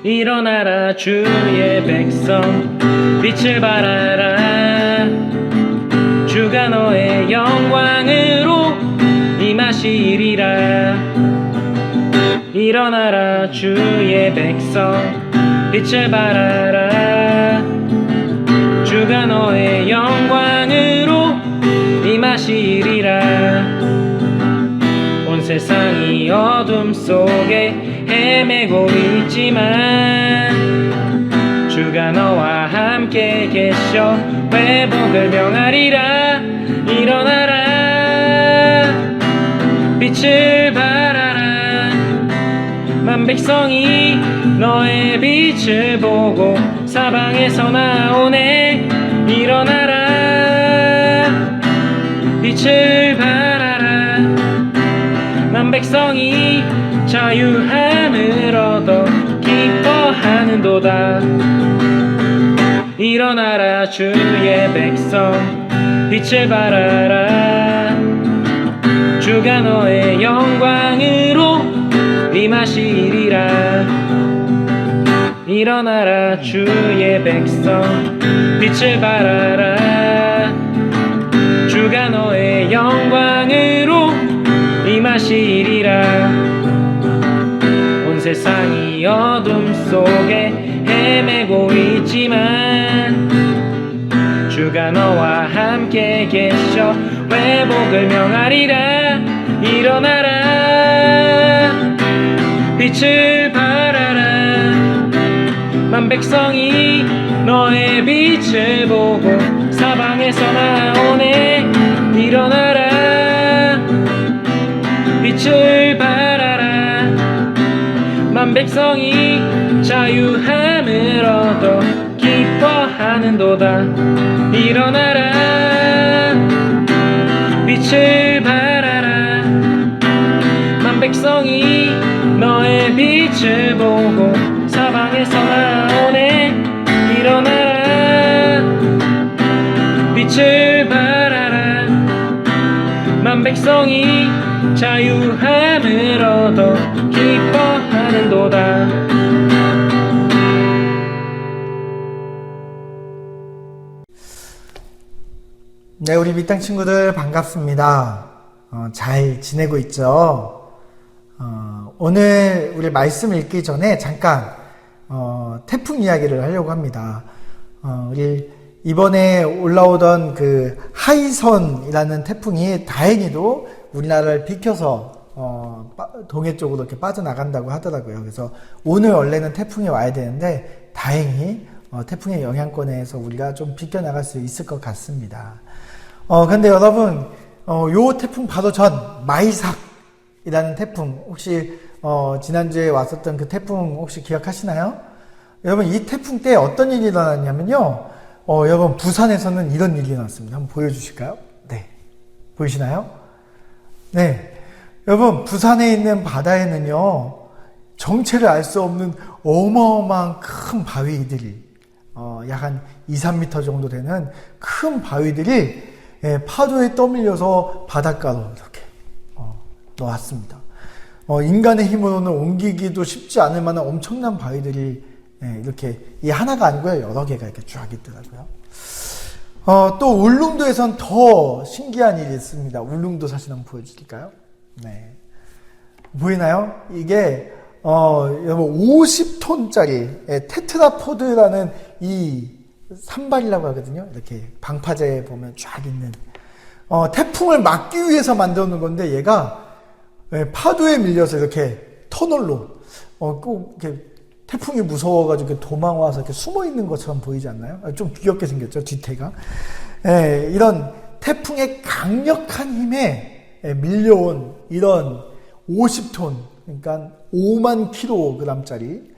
일어나라 주의 백성 빛을 발하라. 주가 너의 영광으로 임하시리라. 일어나라 주의 백성 빛을 발하라. 주가 너의 영광으로 임하시리라. 온 세상이 어둠 속에 헤매고 있지만 주가 너와 함께 계셔 회복을 명하리라. 일어나라 빛을 발하라. 만 백성이 너의 빛을 보고 사방에서 나오네. 일어나라 빛을 발하라. 만 백성이 자유함을 얻어 기뻐하는도다. 일어나라 주의 백성 빛을 발하라. 주가 너의 영광으로 임하시리라. 일어나라 주의 백성 빛을 발하라. 주가 너의 영광으로 임하시리라. 온 세상이 어둠 속에 헤매고 있지만 주가 너와 함께 계셔 회복을 명하리라. 일어나라 빛을 발하라. 만 백성이 너의 빛을 보고 사방에서 나오네. 일어나라 빛을 발하라. 만 백성이 자유함을 얻어 기뻐하는도다. 일어나라 빛을 발하라. 만 백성이 너의 빛을 보고 사방에서 나오네. 일어나라 빛을 발하라. 만 백성이 자유함을 얻어 기뻐하는도다. 네, 우리 밑땅 친구들 반갑습니다. 잘 지내고 있죠? 오늘 우리 말씀 읽기 전에 잠깐 태풍 이야기를 하려고 합니다. 우리 이번에 올라오던 그 하이선이라는 태풍이 다행히도 우리나라를 비켜서 동해 쪽으로 이렇게 빠져나간다고 하더라고요. 그래서 오늘 원래는 태풍이 와야 되는데 다행히 태풍의 영향권에서 우리가 좀 비껴나갈 수 있을 것 같습니다. 근데 여러분, 요 태풍 바로 전 마이삭이라는 태풍 혹시 지난주에 왔었던 그 태풍 혹시 기억하시나요? 여러분, 이 태풍 때 어떤 일이 일어났냐면요. 여러분, 부산에서는 이런 일이 일어났습니다. 한번 보여주실까요? 네. 보이시나요? 네. 여러분, 부산에 있는 바다에는요, 정체를 알 수 없는 어마어마한 큰 바위들이, 약 한 2, 3m 정도 되는 큰 바위들이 파도에 떠밀려서 바닷가로 이렇게 놓았습니다. 인간의 힘으로는 옮기기도 쉽지 않을 만한 엄청난 바위들이 이렇게 이 하나가 아니고요, 여러 개가 이렇게 쫙 있더라고요. 또 울릉도에선 더 신기한 일이 있습니다. 울릉도 사진 한번 보여드릴까요? 네, 보이나요? 이게 여러분 50톤짜리 테트라포드라는 이 산발이라고 하거든요. 이렇게 방파제에 보면 쫙 있는 태풍을 막기 위해서 만들어 놓은 건데 얘가 파도에 밀려서 이렇게 터널로 꼭 이렇게 태풍이 무서워가지고 도망와서 이렇게 숨어 있는 것처럼 보이지 않나요? 좀 귀엽게 생겼죠, 뒤태가. 이런 태풍의 강력한 힘에 밀려온 이런 50톤, 그러니까 5만 킬로그램짜리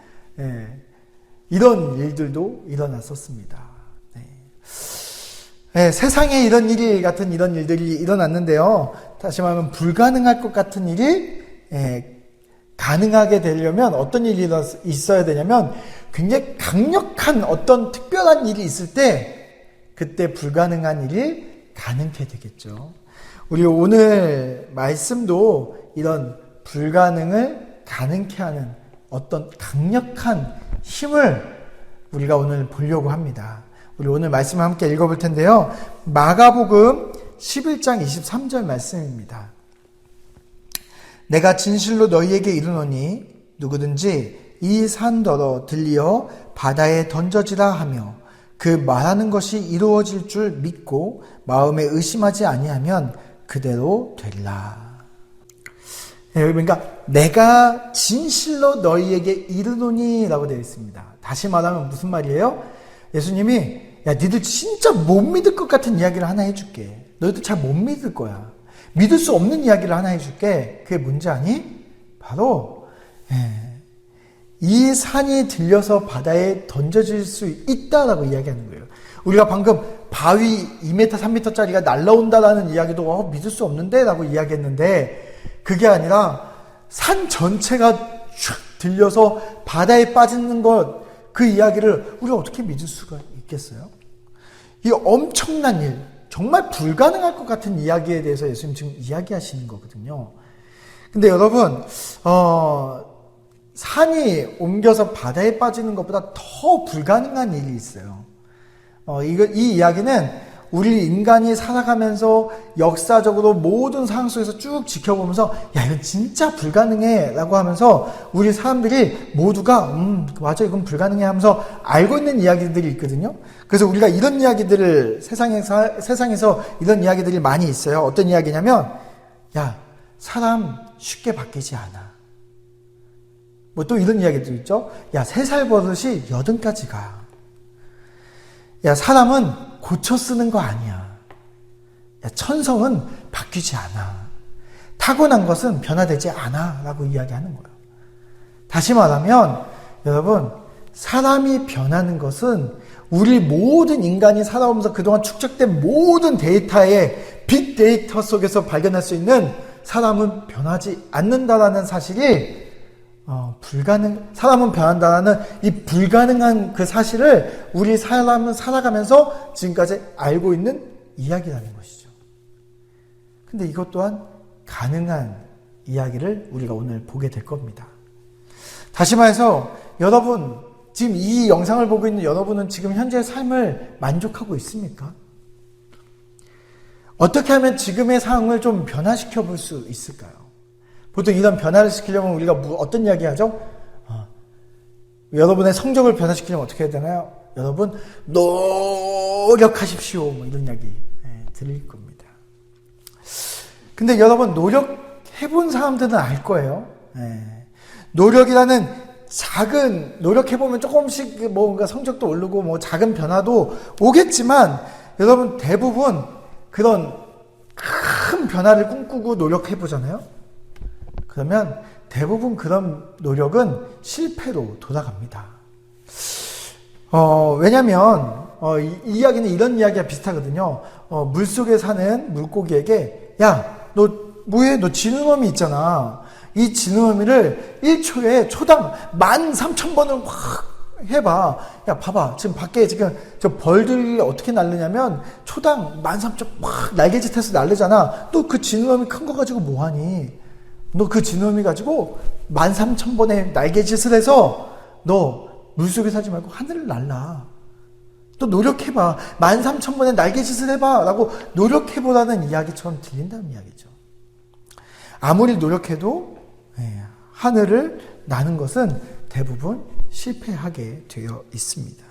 이런 일들도 일어났었습니다. 세상에 이런 일들이 일어났는데요. 다시 말하면 불가능할 것 같은 일이 가능하게 되려면 어떤 일이 있어야 되냐면 굉장히 강력한 어떤 특별한 일이 있을 때 그때 불가능한 일이 가능케 되겠죠. 우리 오늘 말씀도 이런 불가능을 가능케 하는 어떤 강력한 힘을 우리가 오늘 보려고 합니다. 우리 오늘 말씀을 함께 읽어볼 텐데요. 마가복음 11장 23절 말씀입니다. 내가 진실로 너희에게 이르노니 누구든지 이 산더러 들리어 바다에 던져지라 하며 그 말하는 것이 이루어질 줄 믿고 마음에 의심하지 아니하면 그대로 되리라. 그러니까 내가 진실로 너희에게 이르노니 라고 되어 있습니다. 다시 말하면 무슨 말이에요? 예수님이 야 니들 진짜 못 믿을 것 같은 이야기를 하나 해줄게. 너희들 잘 못 믿을 거야. 믿을 수 없는 이야기를 하나 해줄게. 그게 뭔지 아니? 바로 이 산이 들려서 바다에 던져질 수 있다라고 이야기하는 거예요. 우리가 방금 바위 2m, 3m짜리가 날라온다라는 이야기도 믿을 수 없는데 라고 이야기했는데 그게 아니라 산 전체가 쭉 들려서 바다에 빠지는 것, 그 이야기를 우리가 어떻게 믿을 수가 있겠어요? 이 엄청난 일, 정말 불가능할 것 같은 이야기에 대해서 예수님 지금 이야기하시는 거거든요. 근데 여러분, 산이 옮겨서 바다에 빠지는 것보다 더 불가능한 일이 있어요. 이 이야기는 우리 인간이 살아가면서 역사적으로 모든 상황 속에서 쭉 지켜보면서 야 이건 진짜 불가능해 라고 하면서 우리 사람들이 모두가 맞아 이건 불가능해 하면서 알고 있는 이야기들이 있거든요. 그래서 우리가 이런 이야기들을 세상에서 이런 이야기들이 많이 있어요. 어떤 이야기냐면 야 사람 쉽게 바뀌지 않아. 뭐 또 이런 이야기도 있죠. 야 3살 버릇이 80까지 가. 야 사람은 고쳐 쓰는 거 아니야. 야, 천성은 바뀌지 않아. 타고난 것은 변화되지 않아 라고 이야기하는 거예요. 다시 말하면 여러분 사람이 변하는 것은 우리 모든 인간이 살아오면서 그동안 축적된 모든 데이터의 빅데이터 속에서 발견할 수 있는 사람은 변하지 않는다라는 사실이 사람은 변한다는 이 불가능한 그 사실을 우리 사람은 살아가면서 지금까지 알고 있는 이야기라는 것이죠. 근데 이것 또한 가능한 이야기를 우리가 오늘 보게 될 겁니다. 다시 말해서 여러분, 지금 이 영상을 보고 있는 여러분은 지금 현재의 삶을 만족하고 있습니까? 어떻게 하면 지금의 상황을 좀 변화시켜 볼 수 있을까요? 보통 이런 변화를 시키려면 우리가 어떤 이야기 하죠? 여러분의 성적을 변화시키려면 어떻게 해야 되나요? 여러분 노력하십시오. 뭐 이런 이야기 드릴 겁니다. 근데 여러분 노력해본 사람들은 알 거예요. 노력이라는 노력해보면 조금씩 뭔가 성적도 오르고 뭐 작은 변화도 오겠지만 여러분 대부분 그런 큰 변화를 꿈꾸고 노력해보잖아요. 그러면 대부분 그런 노력은 실패로 돌아갑니다. 왜냐면, 이 이야기는 이런 이야기가 비슷하거든요. 물속에 사는 물고기에게, 야, 너 뭐해? 너 진흥어미 있잖아. 이 진흥어미를 1초에 초당 13,000번을 확 해봐. 야, 봐봐. 지금 밖에 지금 저 벌들이 어떻게 날르냐면 초당 13,000 확 날개짓해서 날르잖아. 또 그 진흥어미 큰 거 가지고 뭐하니? 너 그 진흥어미 가지고 13,000번의 날개짓을 해서 너 물속에 살지 말고 하늘을 날라. 또 노력해봐. 13,000번의 날개짓을 해봐. 라고 노력해보라는 이야기처럼 들린다는 이야기죠. 아무리 노력해도 하늘을 나는 것은 대부분 실패하게 되어 있습니다.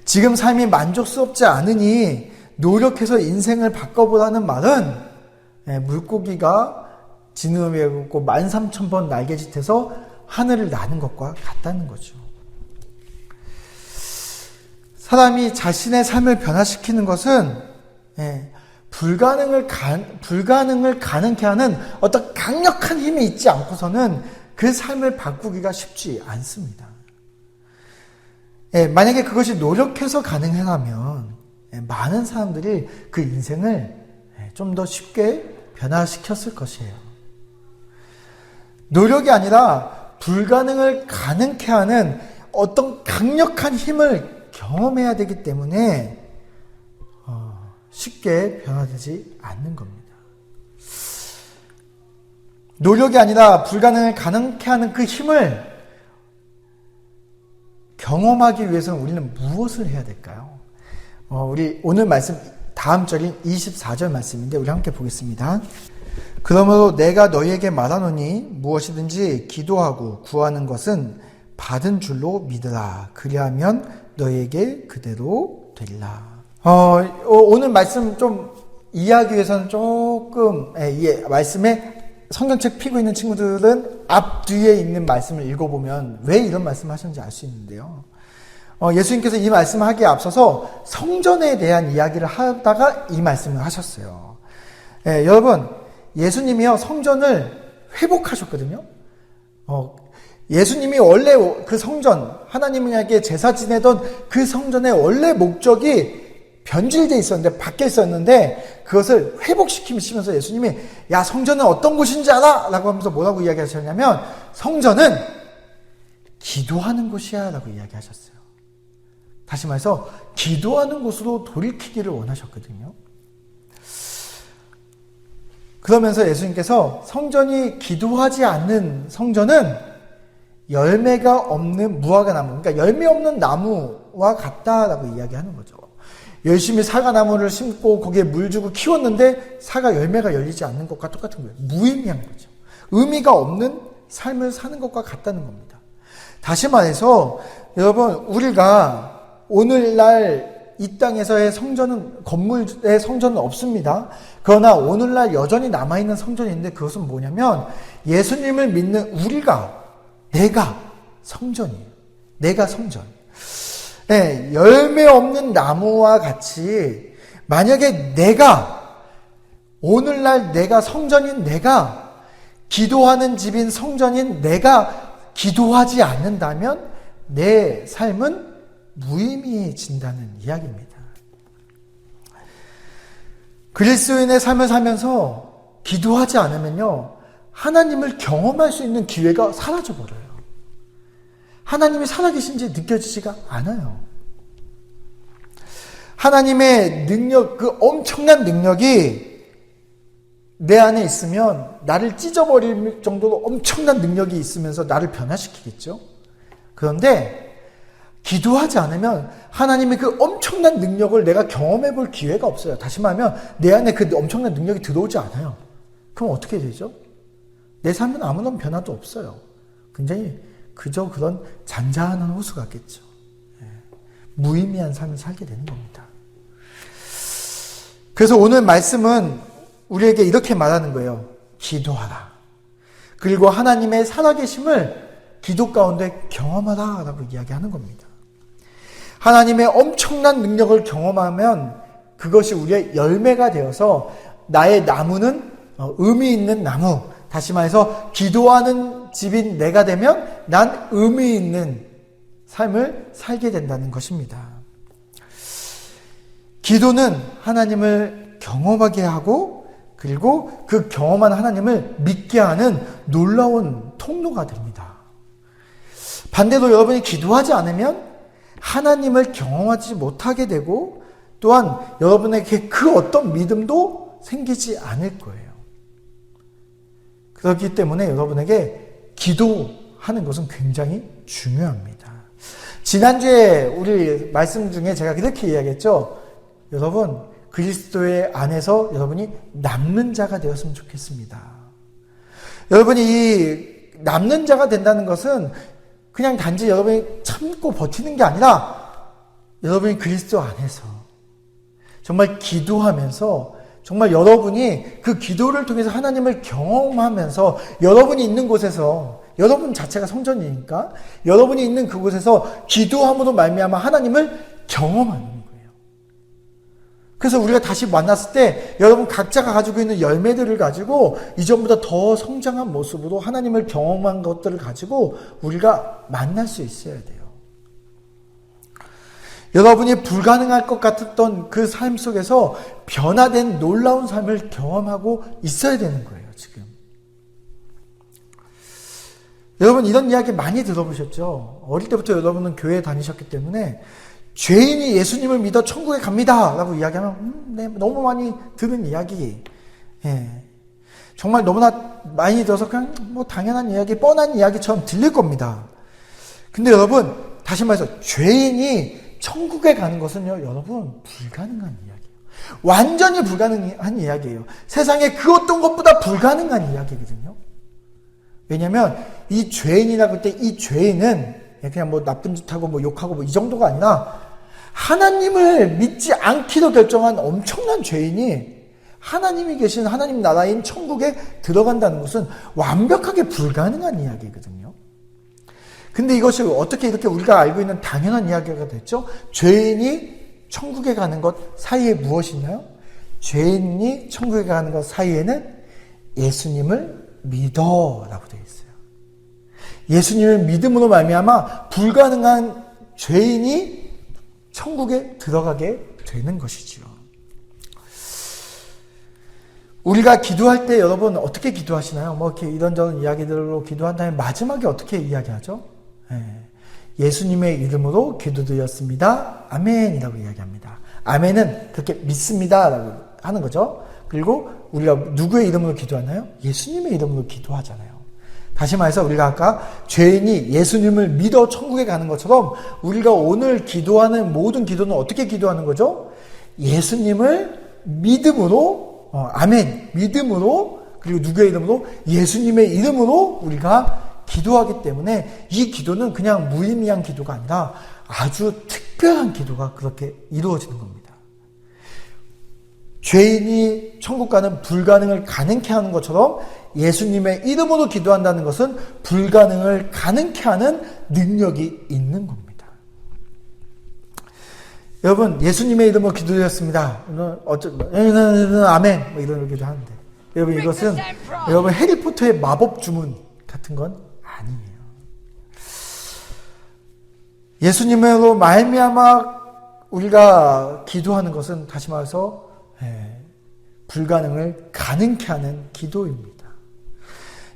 지금 삶이 만족스럽지 않으니 노력해서 인생을 바꿔보라는 말은 물고기가 진흥어미에 걷고 13,000번 날개짓해서 하늘을 나는 것과 같다는 거죠. 사람이 자신의 삶을 변화시키는 것은 불가능을 가능케 하는 어떤 강력한 힘이 있지 않고서는 그 삶을 바꾸기가 쉽지 않습니다. 만약에 그것이 노력해서 가능하다면 많은 사람들이 그 인생을 좀 더 쉽게 변화시켰을 것이에요. 노력이 아니라 불가능을 가능케 하는 어떤 강력한 힘을 경험해야 되기 때문에 쉽게 변화되지 않는 겁니다. 노력이 아니라 불가능을 가능케 하는 그 힘을 경험하기 위해서는 우리는 무엇을 해야 될까요? 우리 오늘 말씀 다음 절인 24절 말씀인데 우리 함께 보겠습니다. 그러므로 내가 너희에게 말하노니 무엇이든지 기도하고 구하는 것은 받은 줄로 믿으라. 그리하면 너희에게 그대로 되리라. 오늘 말씀 좀 이해하기 위해서는 조금 말씀에 성경책 피고 있는 친구들은 앞뒤에 있는 말씀을 읽어보면 왜 이런 말씀을 하셨는지 알 수 있는데요. 예수님께서 이 말씀을 하기에 앞서서 성전에 대한 이야기를 하다가 이 말씀을 하셨어요. 여러분, 예수님이요 성전을 회복하셨거든요. 예수님이 원래 그 성전, 하나님에게 제사 지내던 그 성전의 원래 목적이 변질되어 있었는데, 밖에 있었는데, 그것을 회복시키시면서 예수님이, 야, 성전은 어떤 곳인지 알아? 라고 하면서 뭐라고 이야기하셨냐면, 성전은 기도하는 곳이야. 라고 이야기하셨어요. 다시 말해서, 기도하는 곳으로 돌이키기를 원하셨거든요. 그러면서 예수님께서 성전이 기도하지 않는 성전은 열매가 없는 무화과 나무, 그러니까 열매 없는 나무와 같다라고 이야기하는 거죠. 열심히 사과나무를 심고 거기에 물 주고 키웠는데 사과 열매가 열리지 않는 것과 똑같은 거예요. 무의미한 거죠. 의미가 없는 삶을 사는 것과 같다는 겁니다. 다시 말해서 여러분, 우리가 오늘날 이 땅에서의 성전은, 건물의 성전은 없습니다. 그러나 오늘날 여전히 남아있는 성전이 있는데 그것은 뭐냐면 예수님을 믿는 우리가, 내가 성전이에요. 내가 성전. 네, 열매 없는 나무와 같이 만약에 내가, 오늘날 내가 성전인 내가, 기도하는 집인 성전인 내가 기도하지 않는다면 내 삶은 무의미해진다는 이야기입니다. 그리스도인의 삶을 살면서 기도하지 않으면요, 하나님을 경험할 수 있는 기회가 사라져버려요. 하나님이 살아계신지 느껴지지가 않아요. 하나님의 능력, 그 엄청난 능력이 내 안에 있으면 나를 찢어버릴 정도로 엄청난 능력이 있으면서 나를 변화시키겠죠. 그런데 기도하지 않으면 하나님의 그 엄청난 능력을 내가 경험해 볼 기회가 없어요. 다시 말하면 내 안에 그 엄청난 능력이 들어오지 않아요. 그럼 어떻게 되죠? 내 삶은 아무런 변화도 없어요. 굉장히 그저 그런 잔잔한 호수 같겠죠. 무의미한 삶을 살게 되는 겁니다. 그래서 오늘 말씀은 우리에게 이렇게 말하는 거예요. 기도하라. 그리고 하나님의 살아계심을 기도 가운데 경험하라 라고 이야기하는 겁니다. 하나님의 엄청난 능력을 경험하면 그것이 우리의 열매가 되어서 나의 나무는 의미 있는 나무, 다시 말해서 기도하는 집인 내가 되면 난 의미 있는 삶을 살게 된다는 것입니다. 기도는 하나님을 경험하게 하고 그리고 그 경험한 하나님을 믿게 하는 놀라운 통로가 됩니다. 반대로 여러분이 기도하지 않으면 하나님을 경험하지 못하게 되고 또한 여러분에게 그 어떤 믿음도 생기지 않을 거예요. 그렇기 때문에 여러분에게 기도하는 것은 굉장히 중요합니다. 지난주에 우리 말씀 중에 제가 이렇게 이야기했죠. 여러분, 그리스도의 안에서 여러분이 남는 자가 되었으면 좋겠습니다. 여러분이 이 남는 자가 된다는 것은 그냥 단지 여러분이 참고 버티는 게 아니라 여러분이 그리스도 안에서 정말 기도하면서 정말 여러분이 그 기도를 통해서 하나님을 경험하면서 여러분이 있는 곳에서 여러분 자체가 성전이니까 여러분이 있는 그곳에서 기도함으로 말미암아 하나님을 경험하는 거예요. 그래서 우리가 다시 만났을 때 여러분 각자가 가지고 있는 열매들을 가지고 이전보다 더 성장한 모습으로 하나님을 경험한 것들을 가지고 우리가 만날 수 있어야 돼요. 여러분이 불가능할 것 같았던 그 삶 속에서 변화된 놀라운 삶을 경험하고 있어야 되는 거예요, 지금. 여러분, 이런 이야기 많이 들어보셨죠? 어릴 때부터 여러분은 교회에 다니셨기 때문에 죄인이 예수님을 믿어 천국에 갑니다 라고 이야기하면 네, 너무 많이 들은 이야기. 예. 정말 너무나 많이 들어서 그냥 뭐 당연한 이야기, 뻔한 이야기처럼 들릴 겁니다. 근데 여러분, 다시 말해서 죄인이 천국에 가는 것은요, 여러분, 불가능한 이야기예요. 완전히 불가능한 이야기예요. 세상에 그 어떤 것보다 불가능한 이야기거든요. 왜냐면 이 죄인이라고 할 때 이 죄인은 그냥 뭐 나쁜 짓 하고 뭐 욕하고 뭐 이 정도가 아니라 하나님을 믿지 않기로 결정한 엄청난 죄인이 하나님이 계신 하나님 나라인 천국에 들어간다는 것은 완벽하게 불가능한 이야기거든요. 근데 이것이 어떻게 이렇게 우리가 알고 있는 당연한 이야기가 됐죠? 죄인이 천국에 가는 것 사이에 무엇이 있나요? 죄인이 천국에 가는 것 사이에는 예수님을 믿어라고 되어 있어요. 예수님을 믿음으로 말미암아 불가능한 죄인이 천국에 들어가게 되는 것이지요. 우리가 기도할 때 여러분 어떻게 기도하시나요? 뭐 이렇게 이런저런 이야기들로 기도한 다음에 마지막에 어떻게 이야기하죠? 예수님의 이름으로 기도드렸습니다. 아멘이라고 이야기합니다. 아멘은 그렇게 믿습니다라고 하는 거죠. 그리고 우리가 누구의 이름으로 기도하나요? 예수님의 이름으로 기도하잖아요. 다시 말해서 우리가 아까 죄인이 예수님을 믿어 천국에 가는 것처럼 우리가 오늘 기도하는 모든 기도는 어떻게 기도하는 거죠? 예수님을 믿음으로, 아멘, 믿음으로, 그리고 누구의 이름으로? 예수님의 이름으로 우리가 기도하기 때문에 이 기도는 그냥 무의미한 기도가 아니라 아주 특별한 기도가 그렇게 이루어지는 겁니다. 죄인이 천국 가는 불가능을 가능케 하는 것처럼 예수님의 이름으로 기도한다는 것은 불가능을 가능케 하는 능력이 있는 겁니다. 여러분, 예수님의 이름으로 기도드렸습니다. 아멘. 뭐 이런 기도 하는데. 여러분, 이것은 여러분 해리포터의 마법 주문 같은 건 아니에요. 예수님으로 말미암아 우리가 기도하는 것은 다시 말해서 불가능을 가능케 하는 기도입니다.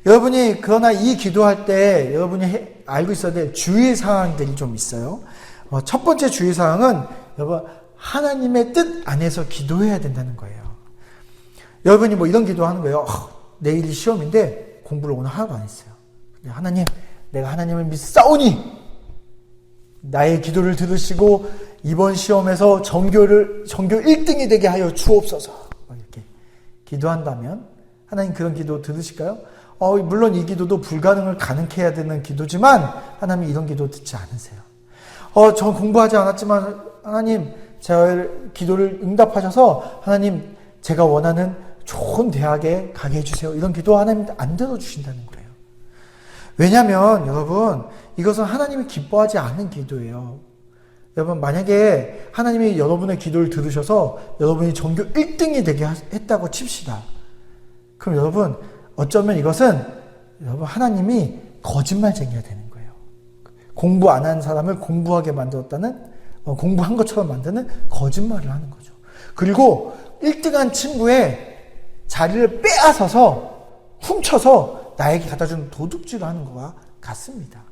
여러분이 그러나 이 기도할 때 여러분이 알고 있어야 될 주의사항들이 좀 있어요. 첫 번째 주의사항은 여러분 하나님의 뜻 안에서 기도해야 된다는 거예요. 여러분이 뭐 이런 기도하는 거예요. 내일이 시험인데 공부를 오늘 하나도 안 했어요. 근데 하나님, 내가 하나님을 믿사오니 나의 기도를 들으시고 이번 시험에서 전교 1등이 되게 하여 주옵소서. 이렇게 기도한다면 하나님 그런 기도 들으실까요? 물론 이 기도도 불가능을 가능케 해야 되는 기도지만 하나님이 이런 기도 듣지 않으세요. 전 공부하지 않았지만 하나님 제 기도를 응답하셔서 하나님 제가 원하는 좋은 대학에 가게 해주세요. 이런 기도 하나님 안 들어주신다는 거예요. 왜냐하면 여러분 이것은 하나님이 기뻐하지 않는 기도예요. 여러분 만약에 하나님이 여러분의 기도를 들으셔서 여러분이 전교 1등이 되게 했다고 칩시다. 그럼 여러분 어쩌면 이것은 여러분 하나님이 거짓말쟁이가 되는 거예요. 공부 안 한 사람을 공부하게 만들었다는 공부한 것처럼 만드는 거짓말을 하는 거죠. 그리고 1등한 친구의 자리를 빼앗아서 훔쳐서 나에게 갖다준 도둑질을 하는 것과 같습니다.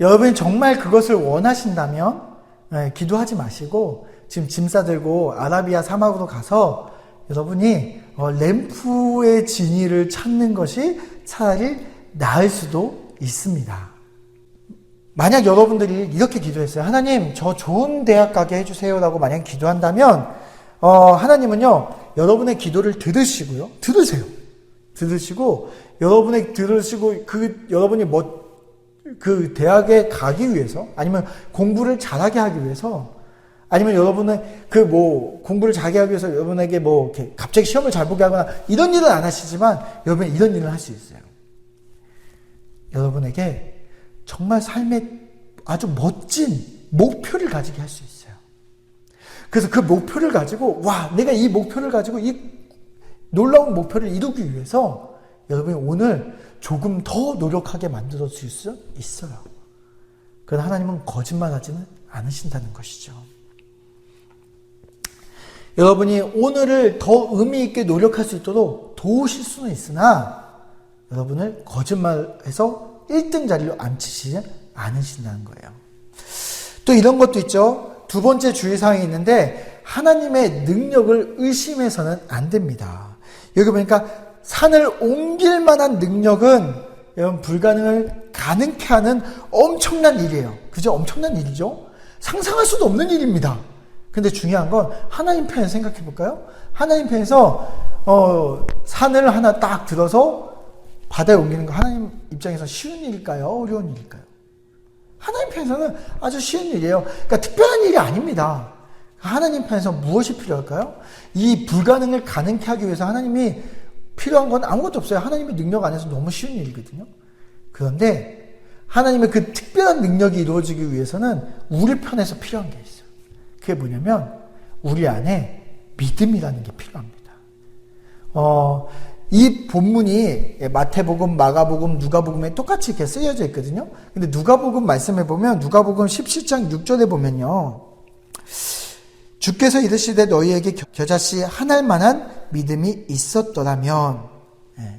여러분이 정말 그것을 원하신다면 기도하지 마시고 지금 짐 싸들고 아라비아 사막으로 가서 여러분이 램프의 진이를 찾는 것이 차라리 나을 수도 있습니다. 만약 여러분들이 이렇게 기도했어요. 하나님 저 좋은 대학 가게 해주세요 라고 만약 기도한다면 하나님은요 여러분의 기도를 들으시고요. 들으시고 여러분의 들으시고 여러분이 그 대학에 가기 위해서 아니면 공부를 잘하게 하기 위해서 아니면 여러분의 공부를 잘하게 하기 위해서 여러분에게 이렇게 갑자기 시험을 잘 보게 하거나 이런 일은 안 하시지만 여러분이 이런 일을 할 수 있어요. 여러분에게 정말 삶의 아주 멋진 목표를 가지게 할 수 있어요. 그래서 그 목표를 가지고 내가 이 목표를 가지고 이 놀라운 목표를 이루기 위해서 여러분이 오늘 조금 더 노력하게 만들어 줄 수 있어요. 그러나 하나님은 거짓말하지는 않으신다는 것이죠. 여러분이 오늘을 더 의미 있게 노력할 수 있도록 도우실 수는 있으나 여러분을 거짓말해서 1등 자리로 앉히시지 않으신다는 거예요. 또 이런 것도 있죠. 두 번째 주의사항이 있는데 하나님의 능력을 의심해서는 안 됩니다. 여기 보니까 산을 옮길 만한 능력은 여러분 불가능을 가능케 하는 엄청난 일이에요. 그죠? 엄청난 일이죠? 상상할 수도 없는 일입니다. 근데 중요한 건 하나님 편에서 생각해 볼까요? 하나님 편에서 산을 하나 딱 들어서 바다에 옮기는 거 하나님 입장에서 쉬운 일일까요? 어려운 일일까요? 하나님 편에서는 아주 쉬운 일이에요. 그러니까 특별한 일이 아닙니다. 하나님 편에서 무엇이 필요할까요? 이 불가능을 가능케 하기 위해서 하나님이 필요한 건 아무것도 없어요. 하나님의 능력 안에서 너무 쉬운 일이거든요. 그런데 하나님의 그 특별한 능력이 이루어지기 위해서는 우리 편에서 필요한 게 있어요. 그게 뭐냐면 우리 안에 믿음이라는 게 필요합니다. 이 본문이 마태복음, 마가복음, 누가복음에 똑같이 이렇게 쓰여져 있거든요. 근데 누가복음 말씀해 보면 누가복음 17장 6절에 보면요. 주께서 이르시되 너희에게 겨자씨 하나일 만한 믿음이 있었더라면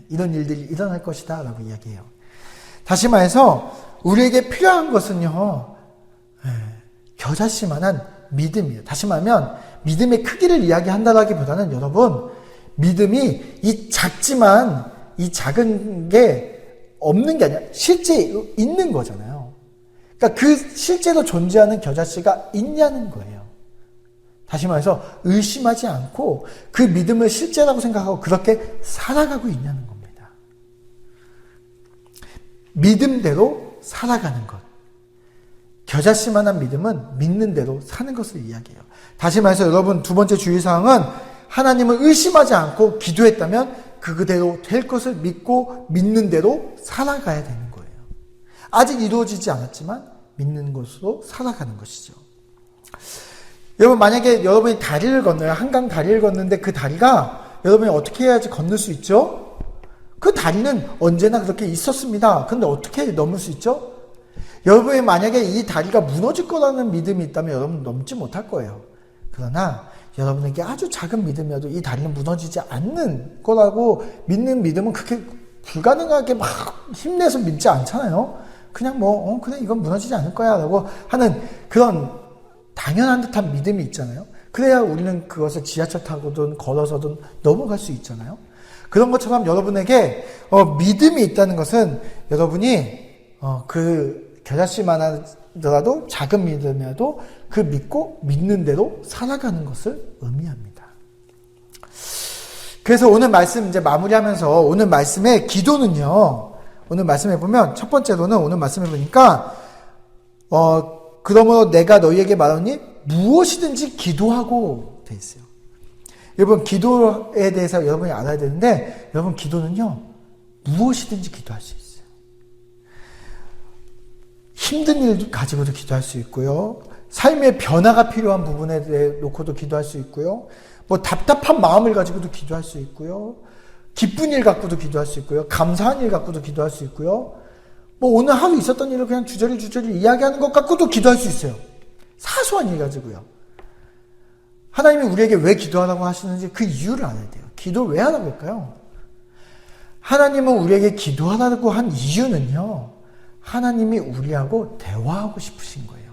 이런 일들이 일어날 것이다 라고 이야기해요. 다시 말해서 우리에게 필요한 것은요. 겨자씨만한 믿음이에요. 다시 말하면 믿음의 크기를 이야기한다라기보다는 여러분 믿음이 이 작지만 이 작은 게 없는 게 아니라 실제 있는 거잖아요. 그러니까 그 실제로 존재하는 겨자씨가 있냐는 거예요. 다시 말해서 의심하지 않고 그 믿음을 실제라고 생각하고 그렇게 살아가고 있냐는 겁니다. 믿음대로 살아가는 것. 겨자씨만한 믿음은 믿는 대로 사는 것을 이야기해요. 다시 말해서 여러분 두 번째 주의사항은 하나님을 의심하지 않고 기도했다면 그대로 될 것을 믿고 믿는 대로 살아가야 되는 거예요. 아직 이루어지지 않았지만 믿는 것으로 살아가는 것이죠. 여러분 만약에 여러분이 다리를 건너요. 한강 다리를 걷는데 그 다리가 여러분이 어떻게 해야지 건널 수 있죠? 그 다리는 언제나 그렇게 있었습니다. 그런데 어떻게 넘을 수 있죠? 여러분이 만약에 이 다리가 무너질 거라는 믿음이 있다면 여러분은 넘지 못할 거예요. 그러나 여러분에게 아주 작은 믿음이라도 이 다리는 무너지지 않는 거라고 믿는 믿음은 그렇게 불가능하게 막 힘내서 믿지 않잖아요. 그냥 그래 이건 무너지지 않을 거야 라고 하는 그런 당연한 듯한 믿음이 있잖아요. 그래야 우리는 그것을 지하철 타고든 걸어서든 넘어갈 수 있잖아요. 그런 것처럼 여러분에게 믿음이 있다는 것은 여러분이 그 겨자씨만 하더라도 작은 믿음이라도 그 믿고 믿는 대로 살아가는 것을 의미합니다. 그래서 오늘 말씀 이제 마무리하면서 오늘 말씀의 기도는요. 오늘 말씀해 보면 첫 번째로는 오늘 말씀해 보니까 그러므로 내가 너희에게 말하니 무엇이든지 기도하고 돼 있어요. 여러분 기도에 대해서 여러분이 알아야 되는데 여러분 기도는요. 무엇이든지 기도할 수 있어요. 힘든 일 가지고도 기도할 수 있고요. 삶의 변화가 필요한 부분에 대해 놓고도 기도할 수 있고요. 답답한 마음을 가지고도 기도할 수 있고요. 기쁜 일 갖고도 기도할 수 있고요. 감사한 일 갖고도 기도할 수 있고요. 오늘 하루 있었던 일을 그냥 주저리 이야기하는 것 갖고도 기도할 수 있어요. 사소한 일 가지고요. 하나님이 우리에게 왜 기도하라고 하시는지 그 이유를 알아야 돼요. 기도를 왜 하라고 할까요? 하나님은 우리에게 기도하라고 한 이유는요. 하나님이 우리하고 대화하고 싶으신 거예요.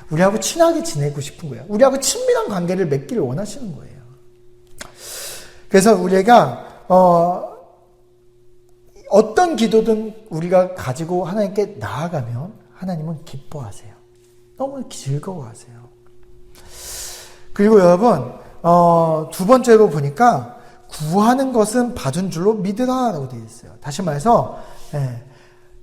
우리하고 친하게 지내고 싶은 거예요. 우리하고 친밀한 관계를 맺기를 원하시는 거예요. 그래서 우리가 어떤 기도든 우리가 가지고 하나님께 나아가면 하나님은 기뻐하세요. 너무 즐거워하세요. 그리고 여러분 두 번째로 보니까 구하는 것은 받은 줄로 믿으라 라고 되어 있어요. 다시 말해서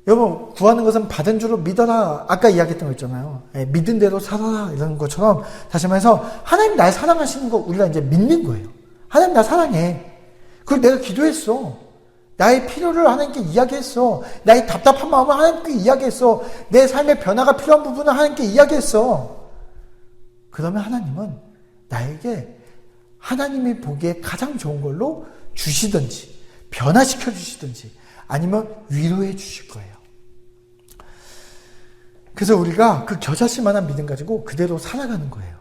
여러분 구하는 것은 받은 줄로 믿어라. 아까 이야기했던 거 있잖아요. 믿은 대로 살아라 이런 것처럼 다시 말해서 하나님 날 사랑하시는 거 우리가 이제 믿는 거예요. 하나님 나 사랑해. 그걸 내가 기도했어. 나의 필요를 하나님께 이야기했어. 나의 답답한 마음을 하나님께 이야기했어. 내 삶의 변화가 필요한 부분을 하나님께 이야기했어. 그러면 하나님은 나에게 하나님이 보기에 가장 좋은 걸로 주시든지 변화시켜 주시든지 아니면 위로해 주실 거예요. 그래서 우리가 그 겨자씨만한 믿음 가지고 그대로 살아가는 거예요.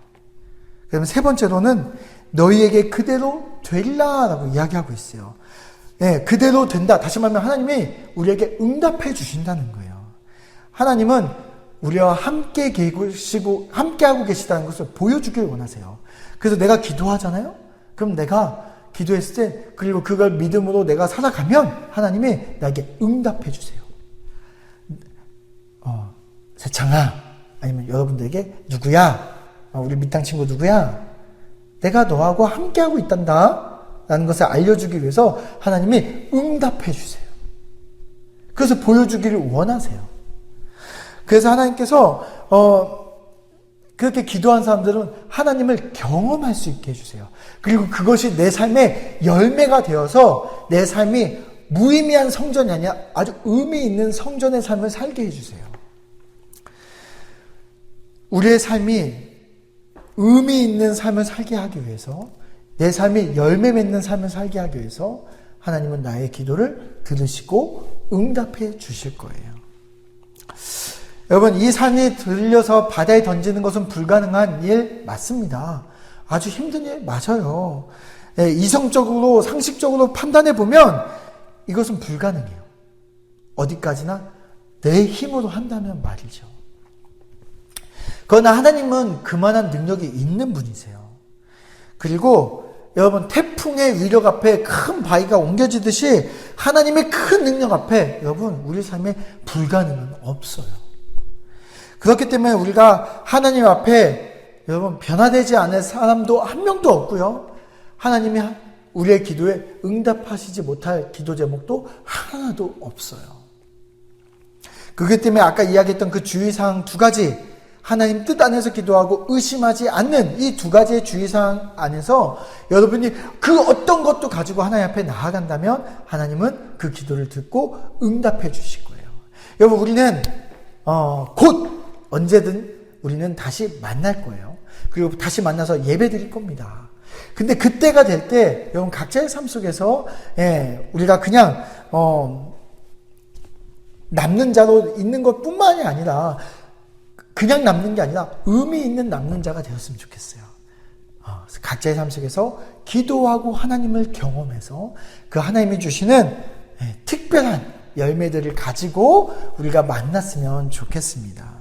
그러면 세 번째로는 너희에게 그대로 되리라라고 이야기하고 있어요. 그대로 된다. 다시 말하면 하나님이 우리에게 응답해 주신다는 거예요. 하나님은 우리와 함께 계시고 함께하고 계시다는 것을 보여주길 원하세요. 그래서 내가 기도하잖아요. 그럼 내가 기도했을 때 그리고 그걸 믿음으로 내가 살아가면 하나님이 나에게 응답해 주세요. 세창아, 아니면 여러분들에게 누구야? 우리 밑당 친구 누구야? 내가 너하고 함께하고 있단다 라는 것을 알려주기 위해서 하나님이 응답해 주세요. 그래서 보여주기를 원하세요. 그래서 하나님께서 그렇게 기도한 사람들은 하나님을 경험할 수 있게 해주세요. 그리고 그것이 내 삶의 열매가 되어서 내 삶이 무의미한 성전이 아니라 아주 의미 있는 성전의 삶을 살게 해주세요. 우리의 삶이 의미 있는 삶을 살게 하기 위해서, 내 삶이 열매 맺는 삶을 살게 하기 위해서 하나님은 나의 기도를 들으시고 응답해 주실 거예요. 여러분, 이 산이 들려서 바다에 던지는 것은 불가능한 일 맞습니다. 아주 힘든 일 맞아요. 이성적으로 상식적으로 판단해 보면 이것은 불가능해요. 어디까지나 내 힘으로 한다면 말이죠. 그러나 하나님은 그만한 능력이 있는 분이세요. 그리고 여러분, 태풍의 위력 앞에 큰 바위가 옮겨지듯이 하나님의 큰 능력 앞에 여러분, 우리 삶에 불가능은 없어요. 그렇기 때문에 우리가 하나님 앞에 여러분 변화되지 않을 사람도 한 명도 없고요. 하나님이 우리의 기도에 응답하시지 못할 기도 제목도 하나도 없어요. 그렇기 때문에 아까 이야기했던 그 주의사항 두 가지, 하나님 뜻 안에서 기도하고 의심하지 않는 이 두 가지의 주의사항 안에서 여러분이 그 어떤 것도 가지고 하나님 앞에 나아간다면 하나님은 그 기도를 듣고 응답해 주실 거예요. 여러분, 우리는 곧 언제든 우리는 다시 만날 거예요. 그리고 다시 만나서 예배 드릴 겁니다. 근데 그때가 될 때 여러분, 각자의 삶 속에서 우리가 그냥 남는 자로 있는 것뿐만이 아니라 그냥 남는 게 아니라 의미 있는 남는 자가 되었으면 좋겠어요. 각자의 삶 속에서 기도하고 하나님을 경험해서 그 하나님이 주시는 특별한 열매들을 가지고 우리가 만났으면 좋겠습니다.